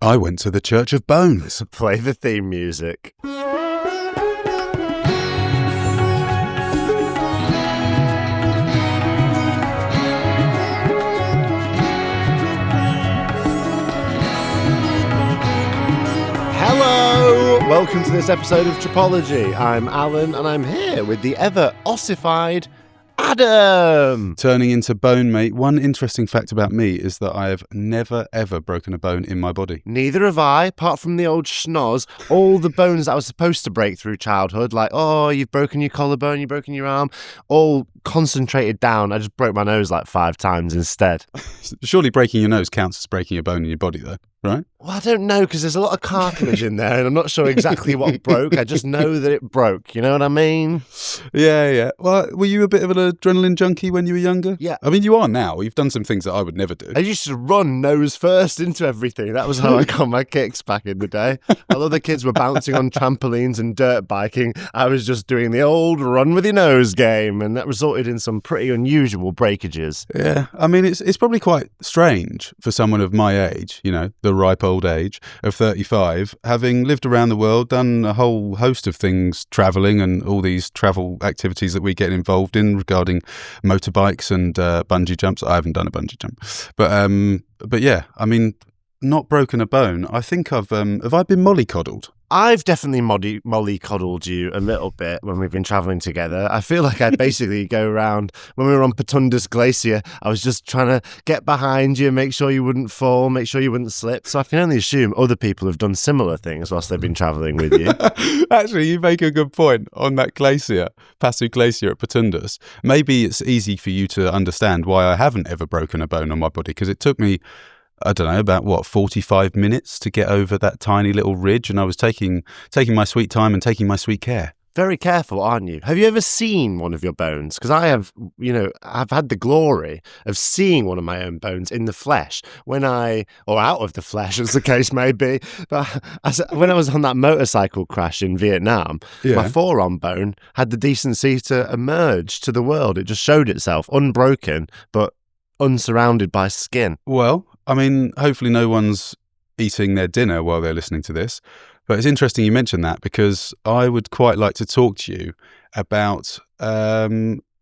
I went to the Church of Bones. Play the theme music. Hello! Welcome to this episode of Tripology. I'm Alan, and I'm here with the ever ossified Adam! Turning into bone, mate. One interesting fact about me is that I have never, ever broken a bone in my body. Neither have I, apart from the old schnoz. All the bones that I was supposed to break through childhood, like, oh, you've broken your collarbone, you've broken your arm, all concentrated down. I just broke my nose like 5 times instead. Surely breaking your nose counts as breaking a bone in your body, though, right? Well, I don't know, because there's a lot of cartilage in there, and I'm not sure exactly what broke. I just know that it broke. You know what I mean? Yeah. Well, were you a bit of an adrenaline junkie when you were younger? Yeah. I mean, you are now. You've done some things that I would never do. I used to run nose first into everything. That was how I got my kicks back in the day. While other kids were bouncing on trampolines and dirt biking, I was just doing the old run with your nose game, and that resulted in some pretty unusual breakages. Yeah. I mean, it's probably quite strange for someone of my age, you know, the ripe old age of 35, having lived around the world, done a whole host of things, travelling and all these travel activities that we get involved in regarding motorbikes and bungee jumps. I haven't done a bungee jump, but yeah, I mean, not broken a bone. I think have I been mollycoddled? I've definitely mollycoddled you a little bit when we've been travelling together. I feel like I basically go around, when we were on Petundus Glacier, I was just trying to get behind you, make sure you wouldn't fall, make sure you wouldn't slip. So I can only assume other people have done similar things whilst they've been travelling with you. Actually, you make a good point on that glacier, Passu Glacier at Petundus. Maybe it's easy for you to understand why I haven't ever broken a bone on my body, because it took me, I don't know, about 45 minutes to get over that tiny little ridge, and I was taking my sweet time and taking my sweet care. Very careful, aren't you? Have you ever seen one of your bones? Because I have, I've had the glory of seeing one of my own bones in the flesh or out of the flesh, as the case may be. But when I was on that motorcycle crash in Vietnam, my forearm bone had the decency to emerge to the world. It just showed itself, unbroken, but unsurrounded by skin. Well, I mean, hopefully no one's eating their dinner while they're listening to this. But it's interesting you mention that, because I would quite like to talk to you about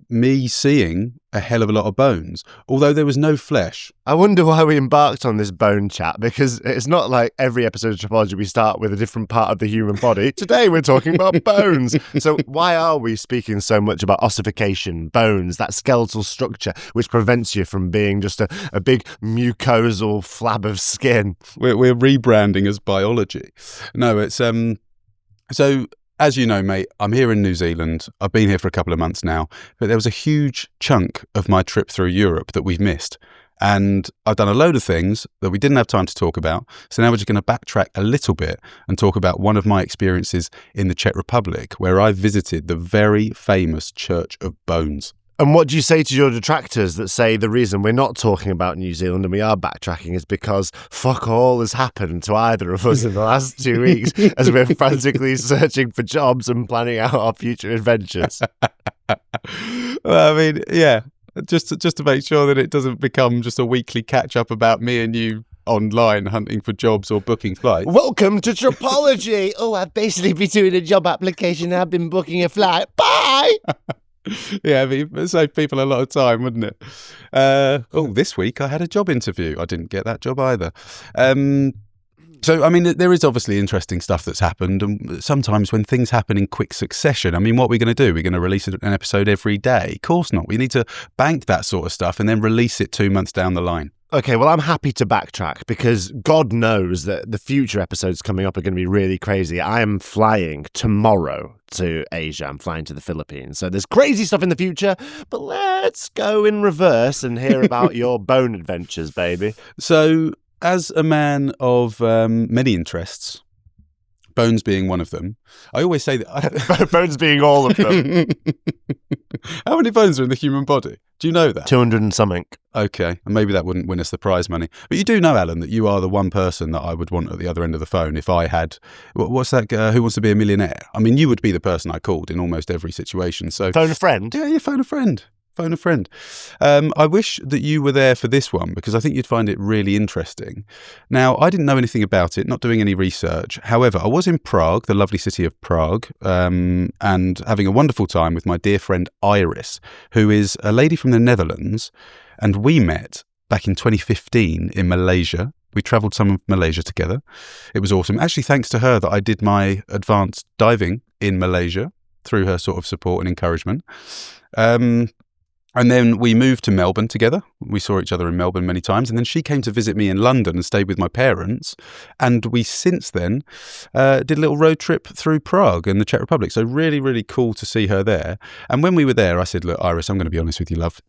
me seeing a hell of a lot of bones, although there was no flesh. I wonder why we embarked on this bone chat, because it's not like every episode of Tripology we start with a different part of the human body. Today we're talking about bones. So why are we speaking so much about ossification, bones, that skeletal structure which prevents you from being just a big mucosal flab of skin? We're rebranding as biology. No, it's so. As you know, mate, I'm here in New Zealand. I've been here for a couple of months now, but there was a huge chunk of my trip through Europe that we've missed. And I've done a load of things that we didn't have time to talk about. So now we're just going to backtrack a little bit and talk about one of my experiences in the Czech Republic, where I visited the very famous Church of Bones. And what do you say to your detractors that say the reason we're not talking about New Zealand and we are backtracking is because fuck all has happened to either of us in the last 2 weeks as we're frantically searching for jobs and planning out our future adventures? Well, I mean, yeah, just to make sure that it doesn't become just a weekly catch-up about me and you online hunting for jobs or booking flights. Welcome to Tripology. Oh, I've basically been doing a job application and I've been booking a flight. Bye! Yeah, it would save people a lot of time, wouldn't it? This week I had a job interview. I didn't get that job either. So, I mean, there is obviously interesting stuff that's happened. And sometimes when things happen in quick succession, I mean, what are we going to do? We're going to release an episode every day? Of course not. We need to bank that sort of stuff and then release it 2 months down the line. Okay, well, I'm happy to backtrack because God knows that the future episodes coming up are going to be really crazy. I am flying tomorrow to Asia. I'm flying to the Philippines. So there's crazy stuff in the future, but let's go in reverse and hear about your bone adventures, baby. So, as a man of many interests, bones being one of them, I always say that... Bones being all of them. How many bones are in the human body? Do you know that? 200 and something. Okay, and maybe that wouldn't win us the prize money. But you do know, Alan, that you are the one person that I would want at the other end of the phone if I had... What's that? Who Wants to Be a Millionaire? I mean, you would be the person I called in almost every situation. So phone a friend? Yeah, you phone a friend. Phone a friend. I wish that you were there for this one because I think you'd find it really interesting. Now, I didn't know anything about it, not doing any research. However, I was in Prague, the lovely city of Prague, and having a wonderful time with my dear friend Iris, who is a lady from the Netherlands, and we met back in 2015 in Malaysia. We travelled some of Malaysia together. It was awesome. Actually, thanks to her that I did my advanced diving in Malaysia through her sort of support and encouragement. And then we moved to Melbourne together. We saw each other in Melbourne many times. And then she came to visit me in London and stayed with my parents. And we since then did a little road trip through Prague and the Czech Republic. So really, really cool to see her there. And when we were there, I said, look, Iris, I'm going to be honest with you, love.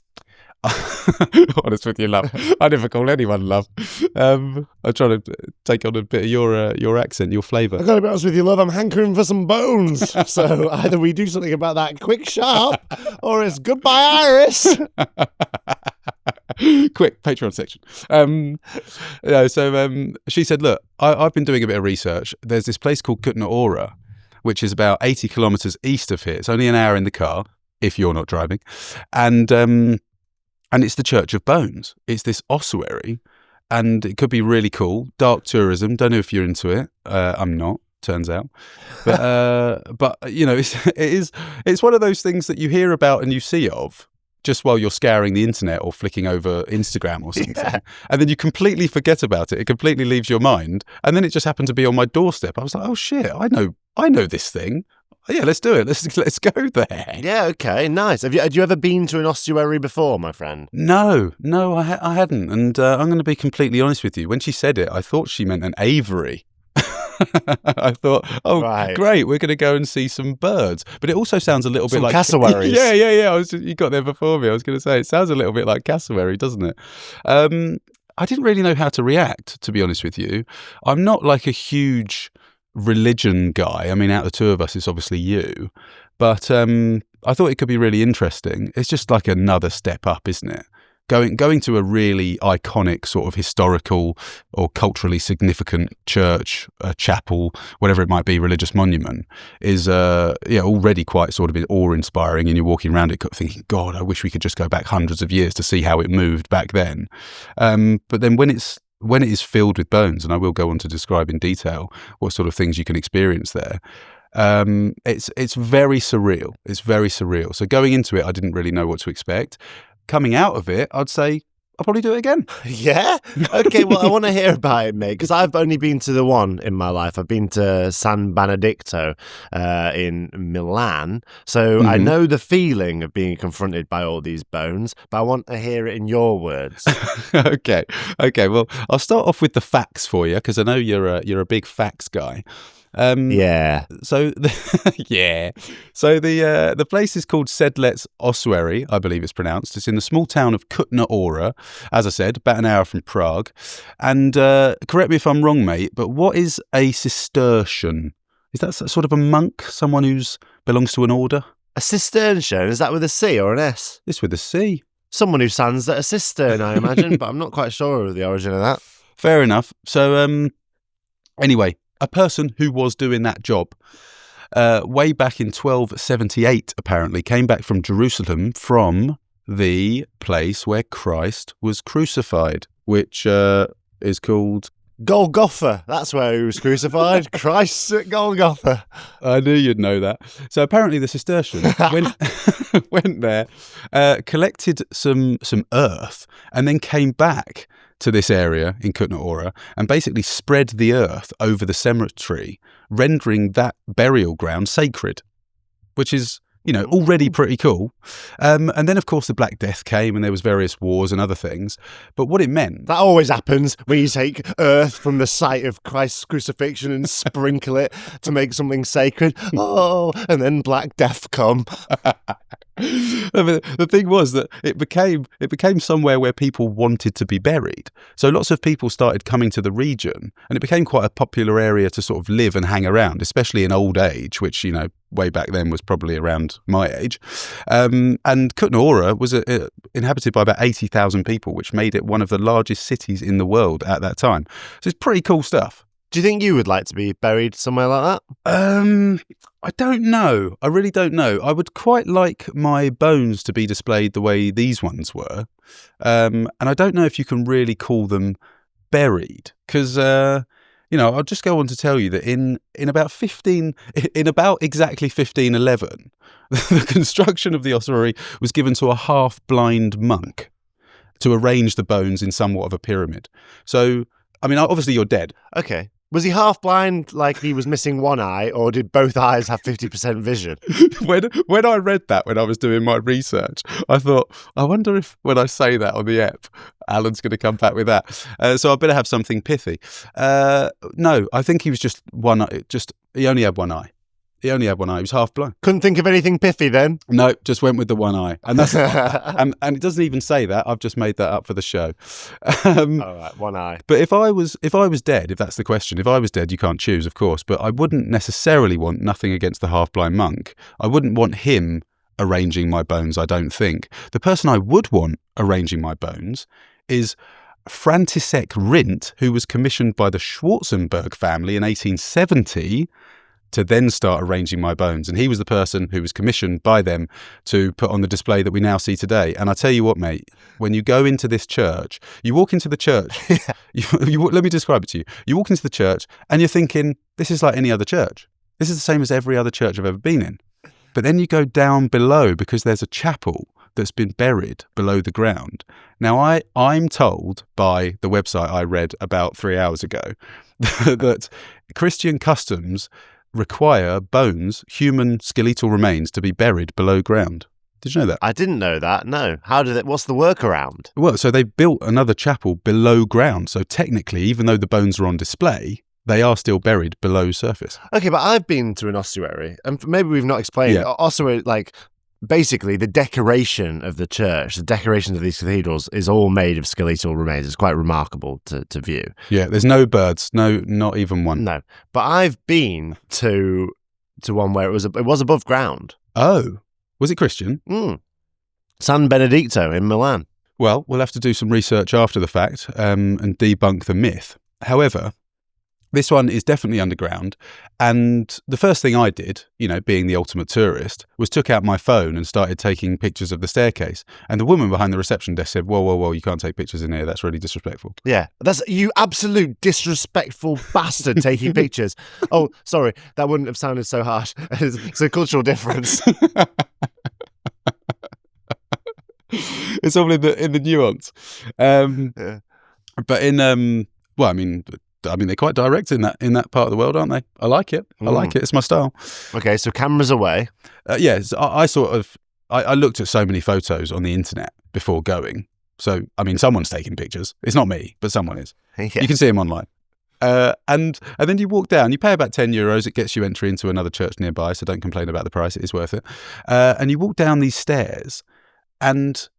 Honest with you, love. I never call anyone love. I'm trying to take on a bit of your accent, your flavour. I've got to be honest with you, love. I'm hankering for some bones. So either we do something about that quick, sharp, or it's goodbye, Iris. Quick Patreon section. She said, look, I've been doing a bit of research. There's this place called Kutna Hora, which is about 80 kilometres east of here. It's only an hour in the car if you're not driving, and it's the Church of Bones. It's this ossuary, and it could be really cool. Dark tourism. Don't know if you're into it. I'm not. Turns out, but you know, it's one of those things that you hear about and you see of just while you're scouring the internet or flicking over Instagram or something, and then you completely forget about it. It completely leaves your mind, and then it just happened to be on my doorstep. I was like, oh shit, I know this thing. Yeah, let's do it. Let's go there. Yeah, okay, nice. Had you ever been to an ossuary before, my friend? No, I hadn't. And I'm going to be completely honest with you. When she said it, I thought she meant an aviary. I thought, right. Great, we're going to go and see some birds. But it also sounds a little bit like cassowaries. Yeah. You got there before me. I was going to say, it sounds a little bit like cassowary, doesn't it? I didn't really know how to react, to be honest with you. I'm not like a huge religion guy. I mean, out of the two of us, it's obviously you. But I thought it could be really interesting. It's just like another step up, isn't it? Going to a really iconic sort of historical or culturally significant church, a chapel, whatever it might be, religious monument, is already quite sort of awe-inspiring. And you're walking around it thinking, God, I wish we could just go back hundreds of years to see how it moved back then. But then when it is filled with bones, and I will go on to describe in detail what sort of things you can experience there, it's very surreal. It's very surreal. So going into it, I didn't really know what to expect. Coming out of it, I'd say I'll probably do it again. Yeah? Okay, well, I want to hear about it, mate, because I've only been to the one in my life. I've been to San Benedetto in Milan. So I know the feeling of being confronted by all these bones, but I want to hear it in your words. Okay. Well, I'll start off with the facts for you, because I know you're a big facts guy. Yeah. So, the place is called Sedlec Ossuary, I believe it's pronounced. It's in the small town of Kutna Hora, as I said, about an hour from Prague. And correct me if I'm wrong, mate, but what is a Cistercian? Is that sort of a monk, someone who belongs to an order? A Cistercian, is that with a C or an S? It's with a C. Someone who stands at a cistern, I imagine, but I'm not quite sure of the origin of that. Fair enough. So, anyway, a person who was doing that job way back in 1278, apparently, came back from Jerusalem from the place where Christ was crucified, which is called Golgotha. That's where he was crucified. Christ at Golgotha. I knew you'd know that. So apparently the Cistercians went there, collected some earth, and then came back to this area in Kutna Hora and basically spread the earth over the cemetery, rendering that burial ground sacred, which is, already pretty cool. And then, of course, the Black Death came and there was various wars and other things. But what it meant... That always happens when you take earth from the site of Christ's crucifixion and sprinkle it to make something sacred. Oh, and then Black Death come. The thing was that it became somewhere where people wanted to be buried. So lots of people started coming to the region, and it became quite a popular area to sort of live and hang around, especially in old age, which, way back then was probably around my age. And Kutna Hora was inhabited by about 80,000 people, which made it one of the largest cities in the world at that time. So it's pretty cool stuff. Do you think you would like to be buried somewhere like I don't know. I really don't know. I would quite like my bones to be displayed the way these ones were. And I don't know if you can really call them buried because, I'll just go on to tell you that in about exactly 1511, the construction of the ossuary was given to a half-blind monk to arrange the bones in somewhat of a pyramid. So, I mean, obviously you're dead. Okay. Was he half blind, like he was missing one eye, or did both eyes have 50% vision? When I read that, when I was doing my research, I thought, I wonder if when I say that on the app, Alan's going to come back with that. So I better have something pithy. No, I think he was just one eye. He only had one eye. He only had one eye. He was half blind. Couldn't think of anything pithy then? No, just went with the one eye. And that's and it doesn't even say that. I've just made that up for the show. All right, one eye. But if I was dead, if that's the question, if I was dead, you can't choose, of course, but I wouldn't necessarily want, nothing against the half-blind monk, I wouldn't want him arranging my bones, I don't think. The person I would want arranging my bones is František Rint, who was commissioned by the Schwarzenberg family in 1870 to then start arranging my bones. And he was the person who was commissioned by them to put on the display that we now see today. And I tell you what, mate, when you go into this church, you walk into the church, let me describe it to you. You walk into the church and you're thinking, this is like any other church. This is the same as every other church I've ever been in. But then you go down below because there's a chapel that's been buried below the ground. Now, I'm told by the website I read about 3 hours ago that Christian customs require bones, human skeletal remains, to be buried below ground. Did you know that? I didn't know that, no. What's the workaround? Well, so they built another chapel below ground. So technically, even though the bones are on display, they are still buried below surface. Okay, but I've been to an ossuary, and maybe we've not explained. Yeah. Ossuary, like, basically the decoration of the church, the decoration of these cathedrals is all made of skeletal remains. It's quite remarkable to view. Yeah, there's no birds, no, not even one. No, but I've been to one where it was above ground. Oh, was it Christian? San Benedicto in Milan. Well, we'll have to do some research after the fact and debunk the myth. However, this one is definitely underground. And the first thing I did, being the ultimate tourist, was took out my phone and started taking pictures of the staircase. And the woman behind the reception desk said, whoa, you can't take pictures in here. That's really disrespectful. Yeah, that's you absolute disrespectful bastard taking pictures. Oh, sorry, that wouldn't have sounded so harsh. It's a cultural difference. It's all in the nuance. Yeah. But they're quite direct in that part of the world, aren't they? I like it. I like it. It's my style. Okay, so cameras away. Yes, I looked at so many photos on the internet before going. So, I mean, someone's taking pictures. It's not me, but someone is. Yeah. You can see them online. And then you walk down, you pay about €10. It gets you entry into another church nearby, so don't complain about the price. It is worth it. And you walk down these stairs, and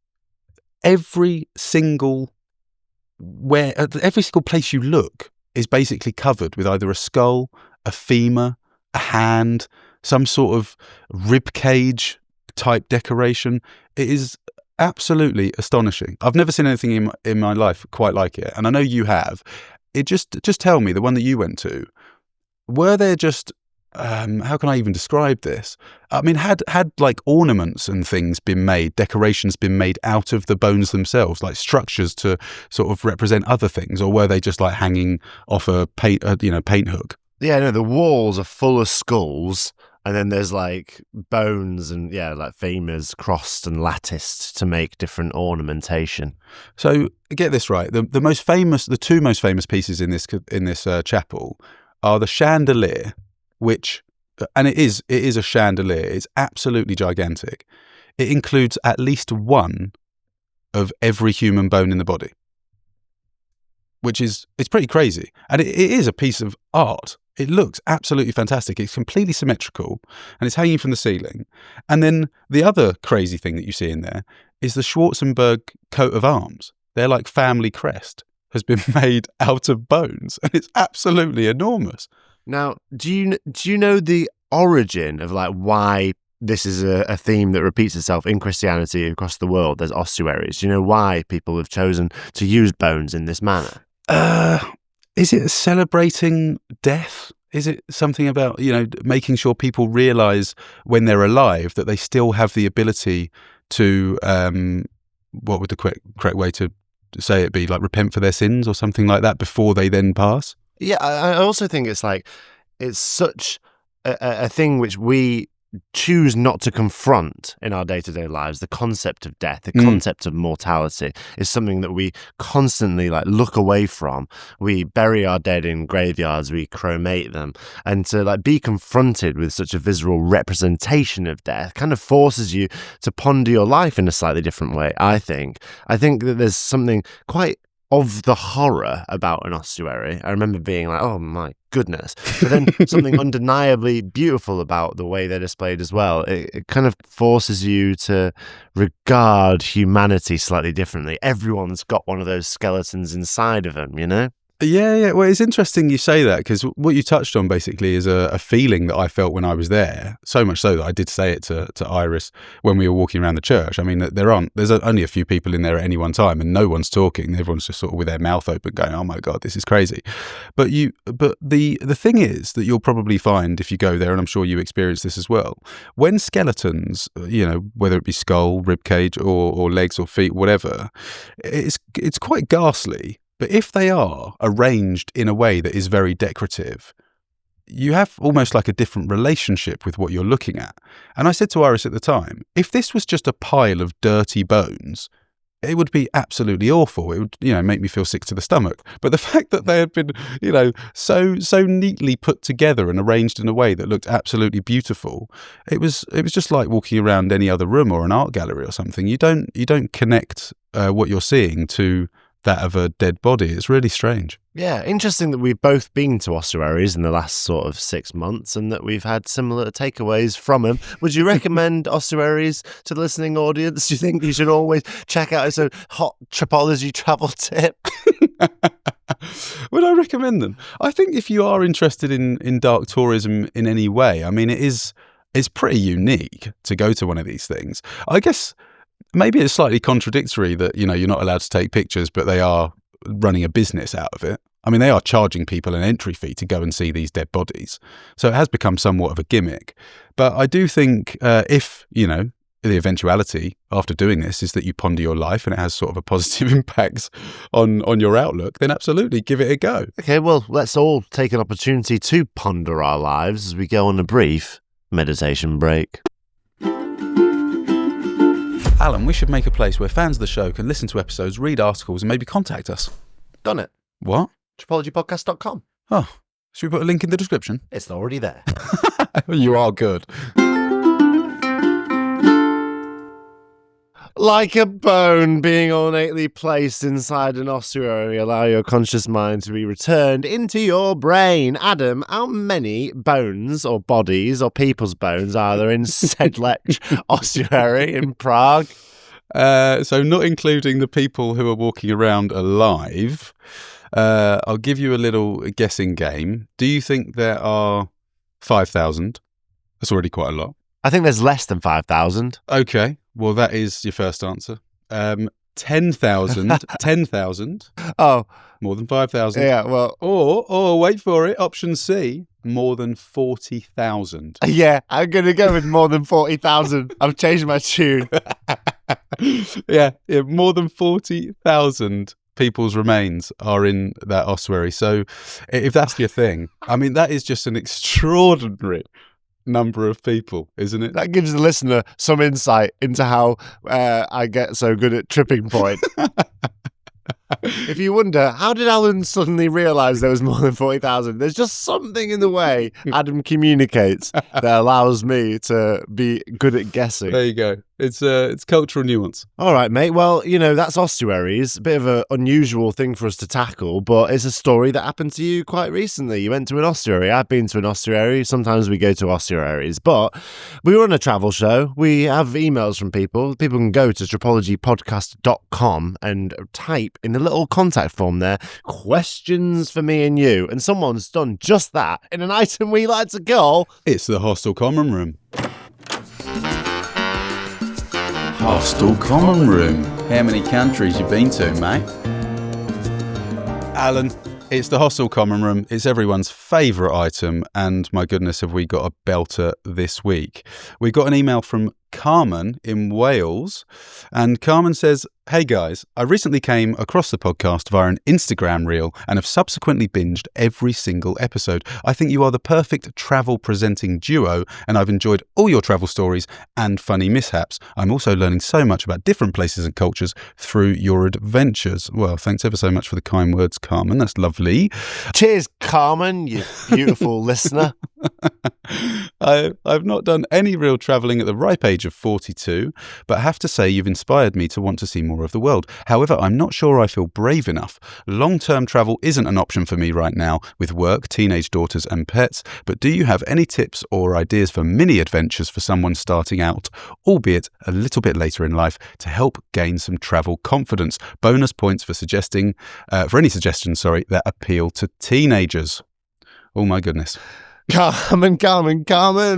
every single place you look is basically covered with either a skull, a femur, a hand, some sort of rib cage type decoration. It is absolutely astonishing. I've never seen anything in my life quite like it, and I know you have. It just tell me, the one that you went to, were there just how can I even describe this? I mean, had like ornaments and things been made, decorations been made out of the bones themselves, like structures to sort of represent other things, or were they just like hanging off a paint hook? Yeah, no, the walls are full of skulls, and then there's like bones and like femurs crossed and latticed to make different ornamentation. So get this right: the two most famous pieces in this chapel are the chandelier, which, and it is a chandelier. It's absolutely gigantic. It includes at least one of every human bone in the body, it's pretty crazy. And it is a piece of art. It looks absolutely fantastic. It's completely symmetrical, and it's hanging from the ceiling. And then the other crazy thing that you see in there is the Schwarzenberg coat of arms. Their like family crest has been made out of bones, and it's absolutely enormous. Now, do you know the origin of like why this is a theme that repeats itself in Christianity across the world? There's ossuaries. Do you know why people have chosen to use bones in this manner? Is it celebrating death? Is it something about, making sure people realise when they're alive that they still have the ability to, what would the correct way to say it be, like repent for their sins or something like that before they then pass? Yeah, I also think it's such a thing which we choose not to confront in our day-to-day lives. The concept of death, the concept of mortality is something that we constantly look away from. We bury our dead in graveyards, we cremate them, and to be confronted with such a visceral representation of death kind of forces you to ponder your life in a slightly different way. I think that there's something quite of the horror about an ossuary. I remember being like, oh my goodness. But then something undeniably beautiful about the way they're displayed as well. It kind of forces you to regard humanity slightly differently. Everyone's got one of those skeletons inside of them, Yeah. Well, it's interesting you say that, because what you touched on basically is a feeling that I felt when I was there. So much so that I did say it to Iris when we were walking around the church. I mean, there's only a few people in there at any one time, and no one's talking. Everyone's just sort of with their mouth open, going, "Oh my God, this is crazy." But the thing is that you'll probably find if you go there, and I'm sure you experience this as well, when skeletons, whether it be skull, rib cage, or legs or feet, whatever, it's quite ghastly. But if they are arranged in a way that is very decorative, you have almost like a different relationship with what you're looking at. And I said to Iris at the time, if this was just a pile of dirty bones, it would be absolutely awful. It would, make me feel sick to the stomach. But the fact that they had been, so neatly put together and arranged in a way that looked absolutely beautiful, it was just like walking around any other room or an art gallery or something. You don't connect what you're seeing to that of a dead body. It's really strange. Yeah, interesting that we've both been to ossuaries in the last sort of 6 months and that we've had similar takeaways from them. Would you recommend ossuaries to the listening audience? Do you think you should always check out as a hot Tripology travel tip? Would I recommend them? I think if you are interested in dark tourism in any way, I mean, it's pretty unique to go to one of these things. I guess maybe it's slightly contradictory that, you're not allowed to take pictures, but they are running a business out of it. I mean, they are charging people an entry fee to go and see these dead bodies. So it has become somewhat of a gimmick. But I do think if, the eventuality after doing this is that you ponder your life and it has sort of a positive impact on your outlook, then absolutely give it a go. Okay, well, let's all take an opportunity to ponder our lives as we go on a brief meditation break. Alan, we should make a place where fans of the show can listen to episodes, read articles, and maybe contact us. Done it. What? Tripologypodcast.com. Oh, should we put a link in the description? It's already there. You are good. Like a bone being ornately placed inside an ossuary, allow your conscious mind to be returned into your brain. Adam, how many bones or bodies or people's bones are there in Sedlec Ossuary in Prague? So not including the people who are walking around alive, I'll give you a little guessing game. Do you think there are 5,000? That's already quite a lot. I think there's less than 5,000. Okay. Well, that is your first answer. 10,000. 10,000. Oh. More than 5,000. Yeah, well. Or wait for it. Option C, more than 40,000. Yeah, I'm going to go with more than 40,000. I've changed my tune. Yeah, more than 40,000 people's remains are in that ossuary. So if that's your thing, I mean, that is just an extraordinary number of people, isn't it? That gives the listener some insight into how I get so good at tripping point. If you wonder, how did Alan suddenly realise there was more than 40,000? There's just something in the way Adam communicates that allows me to be good at guessing. There you go. It's cultural nuance. All right, mate. Well, that's ossuaries. A bit of an unusual thing for us to tackle, but it's a story that happened to you quite recently. You went to an ossuary. I've been to an ossuary. Sometimes we go to ossuaries, but we run a travel show. We have emails from people. People can go to tripologypodcast.com and type in the little contact form there, questions for me and you. And someone's done just that in an item we like to call... It's the Hostel Common Room. Hostel Common Room. How many countries you been to, mate? Alan, It's the Hostel Common Room. It's everyone's favourite item, and my goodness, have we got a belter this week. We got an email from Carmen in Wales, and Carmen says, "Hey guys, I recently came across the podcast via an Instagram reel and have subsequently binged every single episode. I think you are the perfect travel presenting duo, and I've enjoyed all your travel stories and funny mishaps. I'm also learning so much about different places and cultures through your adventures." Well, thanks ever so much for the kind words, Carmen. That's lovely. Cheers, Carmen, you beautiful listener. I've not done any real travelling at the ripe age of 42, but I have to say you've inspired me to want to see more of the world. However, I'm not sure I feel brave enough. Long-term travel isn't an option for me right now with work, teenage daughters and pets, but do you have any tips or ideas for mini adventures for someone starting out, albeit a little bit later in life, to help gain some travel confidence? Bonus points for any suggestions that appeal to teenagers. Oh my goodness. Carmen.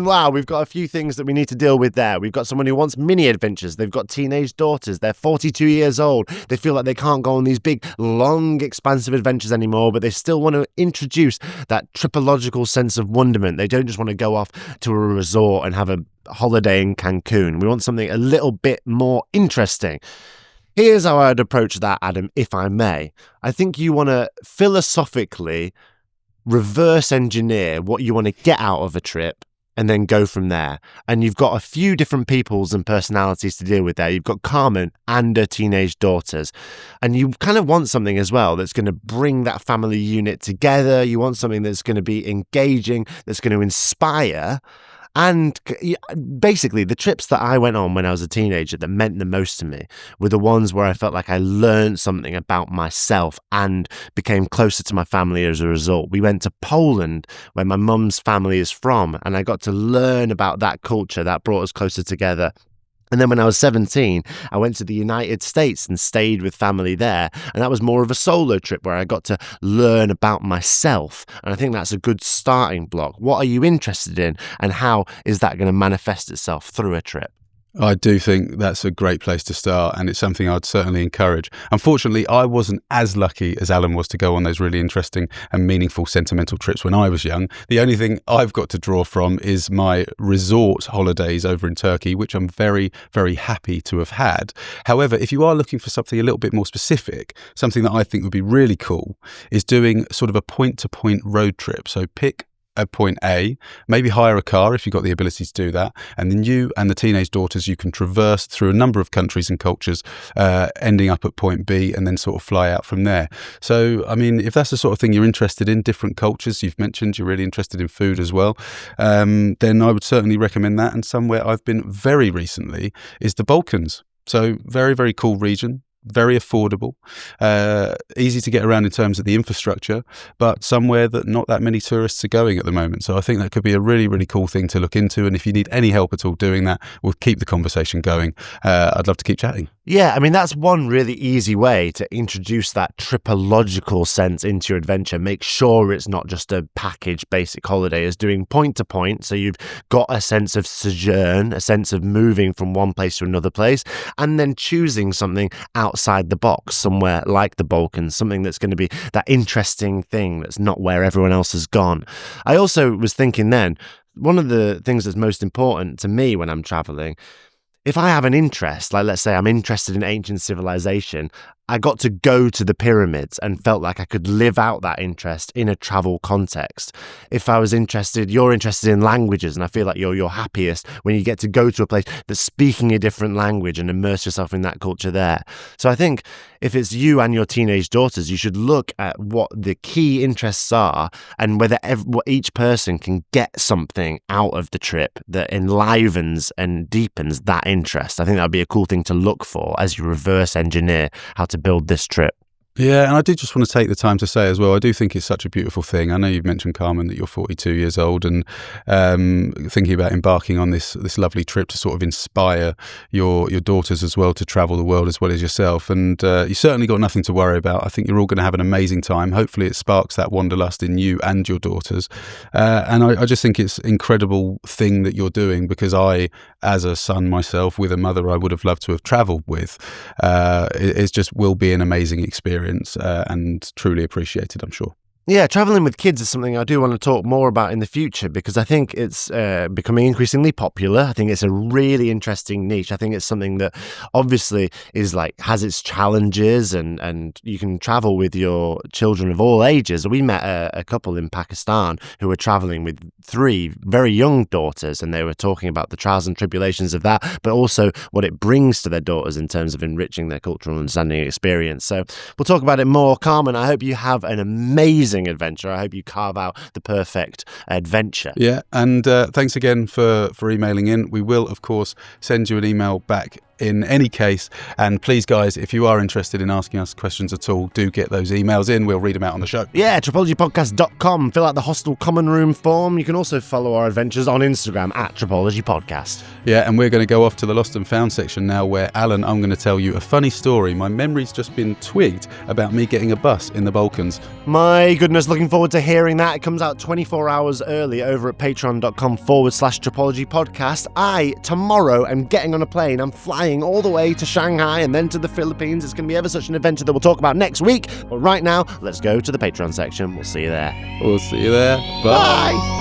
Wow, we've got a few things that we need to deal with there. We've got someone who wants mini adventures. They've got teenage daughters. They're 42 years old. They feel like they can't go on these big, long, expansive adventures anymore, but they still want to introduce that tripological sense of wonderment. They don't just want to go off to a resort and have a holiday in Cancun. We want something a little bit more interesting. Here's how I'd approach that, Adam, if I may. I think you want to philosophically reverse engineer what you want to get out of a trip and then go from there. And you've got a few different peoples and personalities to deal with there. You've got Carmen and her teenage daughters. And you kind of want something as well that's going to bring that family unit together. You want something that's going to be engaging, that's going to inspire. And basically, the trips that I went on when I was a teenager that meant the most to me were the ones where I felt like I learned something about myself and became closer to my family as a result. We went to Poland, where my mum's family is from, and I got to learn about that culture that brought us closer together. And then when I was 17, I went to the United States and stayed with family there. And that was more of a solo trip where I got to learn about myself. And I think that's a good starting block. What are you interested in? And how is that going to manifest itself through a trip? I do think that's a great place to start, and it's something I'd certainly encourage. Unfortunately, I wasn't as lucky as Alan was to go on those really interesting and meaningful sentimental trips when I was young. The only thing I've got to draw from is my resort holidays over in Turkey, which I'm very, very happy to have had. However, if you are looking for something a little bit more specific, something that I think would be really cool is doing sort of a point-to-point road trip. So pick at point A, maybe hire a car if you've got the ability to do that, and then you and the teenage daughters, you can traverse through a number of countries and cultures, ending up at point B and then sort of fly out from there. So, I mean, if that's the sort of thing you're interested in, different cultures, you've mentioned you're really interested in food as well, then I would certainly recommend that. And somewhere I've been very recently is the Balkans. So very, very cool region. Very affordable, easy to get around in terms of the infrastructure, but somewhere that not that many tourists are going at the moment. So I think that could be a really, really cool thing to look into. And if you need any help at all doing that, we'll keep the conversation going. I'd love to keep chatting. Yeah, I mean, that's one really easy way to introduce that tripological sense into your adventure. Make sure it's not just a package basic holiday, it's doing point to point. So you've got a sense of sojourn, a sense of moving from one place to another place, and then choosing something outside the box, somewhere like the Balkans, something that's going to be that interesting thing that's not where everyone else has gone. I also was thinking then, one of the things that's most important to me when I'm traveling, if I have an interest, like let's say I'm interested in ancient civilization, I got to go to the pyramids and felt like I could live out that interest in a travel context. If I was interested, you're interested in languages, and I feel like you're happiest when you get to go to a place that's speaking a different language and immerse yourself in that culture there. So I think if it's you and your teenage daughters, you should look at what the key interests are and whether each person can get something out of the trip that enlivens and deepens that interest. I think that would be a cool thing to look for as you reverse engineer how to build this trip. Yeah, and I do just want to take the time to say as well, I do think it's such a beautiful thing. I know you've mentioned, Carmen, that you're 42 years old and thinking about embarking on this lovely trip to sort of inspire your daughters as well to travel the world as well as yourself. And you certainly got nothing to worry about. I think you're all going to have an amazing time. Hopefully it sparks that wanderlust in you and your daughters. And I just think it's an incredible thing that you're doing, because I, as a son myself with a mother I would have loved to have travelled with, it just will be an amazing experience. experience and truly appreciated, I'm sure. Yeah, traveling with kids is something I do want to talk more about in the future because I think it's becoming increasingly popular. I think it's a really interesting niche. I think it's something that obviously is has its challenges and you can travel with your children of all ages. We met a couple in Pakistan who were traveling with 3 very young daughters, and they were talking about the trials and tribulations of that, but also what it brings to their daughters in terms of enriching their cultural understanding experience. So we'll talk about it more. Carmen, I hope you have an amazing adventure. I hope you carve out the perfect adventure. Yeah, and thanks again for emailing in. We will, of course, send you an email back in any case. And please, guys, if you are interested in asking us questions at all, do get those emails in. We'll read them out on the show. Yeah, tripologypodcast.com. Fill out the Hostel Common Room form. You can also follow our adventures on Instagram at Tripology Podcast. Yeah, and we're going to go off to the Lost and Found section now, where, Alan, I'm going to tell you a funny story. My memory's just been twigged about me getting a bus in the Balkans. My goodness, looking forward to hearing that. It comes out 24 hours early over at patreon.com/Tripology Podcast. I, tomorrow, am getting on a plane. I'm flying all the way to Shanghai and then to the Philippines. It's going to be ever such an adventure that we'll talk about next week. But right now, let's go to the Patreon section. We'll see you there. We'll see you there. Bye. Bye.